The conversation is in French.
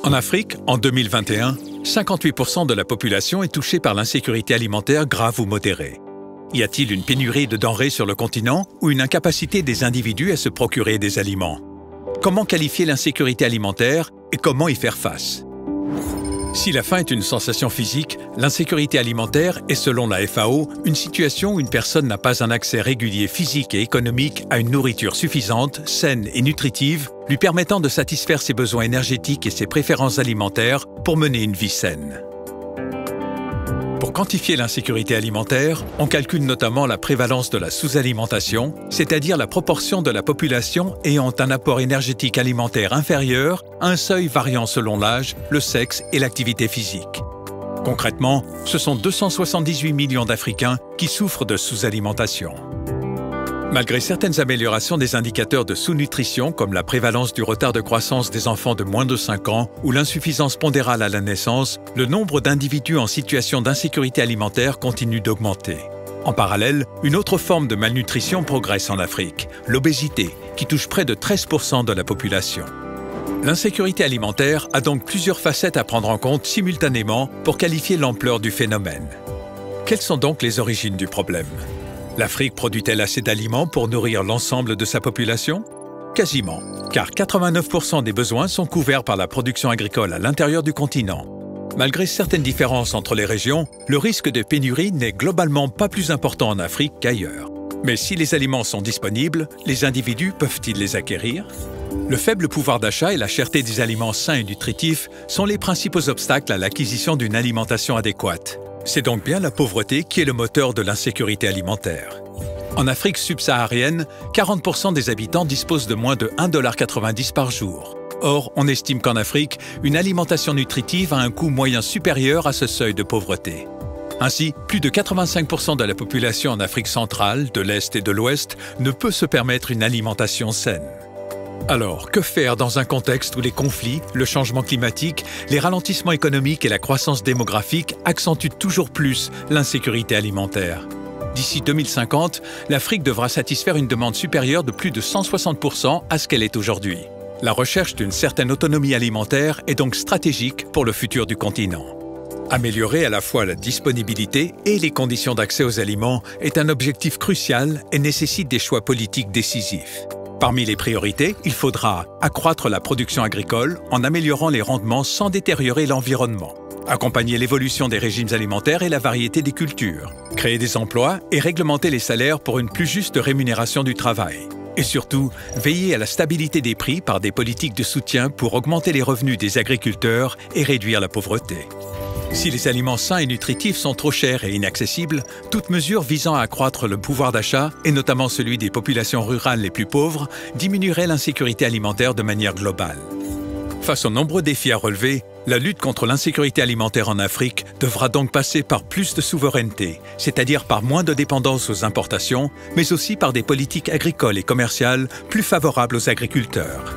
En Afrique, en 2021, 58% de la population est touchée par l'insécurité alimentaire grave ou modérée. Y a-t-il une pénurie de denrées sur le continent ou une incapacité des individus à se procurer des aliments? Comment qualifier l'insécurité alimentaire et comment y faire face? Si la faim est une sensation physique, l'insécurité alimentaire est, selon la FAO, une situation où une personne n'a pas un accès régulier physique et économique à une nourriture suffisante, saine et nutritive, lui permettant de satisfaire ses besoins énergétiques et ses préférences alimentaires pour mener une vie saine. Pour quantifier l'insécurité alimentaire, on calcule notamment la prévalence de la sous-alimentation, c'est-à-dire la proportion de la population ayant un apport énergétique alimentaire inférieur à un seuil variant selon l'âge, le sexe et l'activité physique. Concrètement, ce sont 278 millions d'Africains qui souffrent de sous-alimentation. Malgré certaines améliorations des indicateurs de sous-nutrition comme la prévalence du retard de croissance des enfants de moins de 5 ans ou l'insuffisance pondérale à la naissance, le nombre d'individus en situation d'insécurité alimentaire continue d'augmenter. En parallèle, une autre forme de malnutrition progresse en Afrique, l'obésité, qui touche près de 13% de la population. L'insécurité alimentaire a donc plusieurs facettes à prendre en compte simultanément pour qualifier l'ampleur du phénomène. Quelles sont donc les origines du problème ? L'Afrique produit-elle assez d'aliments pour nourrir l'ensemble de sa population? Quasiment, car 89% des besoins sont couverts par la production agricole à l'intérieur du continent. Malgré certaines différences entre les régions, le risque de pénurie n'est globalement pas plus important en Afrique qu'ailleurs. Mais si les aliments sont disponibles, les individus peuvent-ils les acquérir? Le faible pouvoir d'achat et la cherté des aliments sains et nutritifs sont les principaux obstacles à l'acquisition d'une alimentation adéquate. C'est donc bien la pauvreté qui est le moteur de l'insécurité alimentaire. En Afrique subsaharienne, 40% des habitants disposent de moins de 1,90 $ par jour. Or, on estime qu'en Afrique, une alimentation nutritive a un coût moyen supérieur à ce seuil de pauvreté. Ainsi, plus de 85% de la population en Afrique centrale, de l'Est et de l'Ouest ne peut se permettre une alimentation saine. Alors, que faire dans un contexte où les conflits, le changement climatique, les ralentissements économiques et la croissance démographique accentuent toujours plus l'insécurité alimentaire? D'ici 2050, l'Afrique devra satisfaire une demande supérieure de plus de 160% à ce qu'elle est aujourd'hui. La recherche d'une certaine autonomie alimentaire est donc stratégique pour le futur du continent. Améliorer à la fois la disponibilité et les conditions d'accès aux aliments est un objectif crucial et nécessite des choix politiques décisifs. Parmi les priorités, il faudra accroître la production agricole en améliorant les rendements sans détériorer l'environnement, accompagner l'évolution des régimes alimentaires et la variété des cultures, créer des emplois et réglementer les salaires pour une plus juste rémunération du travail. Et surtout, veiller à la stabilité des prix par des politiques de soutien pour augmenter les revenus des agriculteurs et réduire la pauvreté. Si les aliments sains et nutritifs sont trop chers et inaccessibles, toute mesure visant à accroître le pouvoir d'achat, et notamment celui des populations rurales les plus pauvres, diminuerait l'insécurité alimentaire de manière globale. Face aux nombreux défis à relever, la lutte contre l'insécurité alimentaire en Afrique devra donc passer par plus de souveraineté, c'est-à-dire par moins de dépendance aux importations, mais aussi par des politiques agricoles et commerciales plus favorables aux agriculteurs.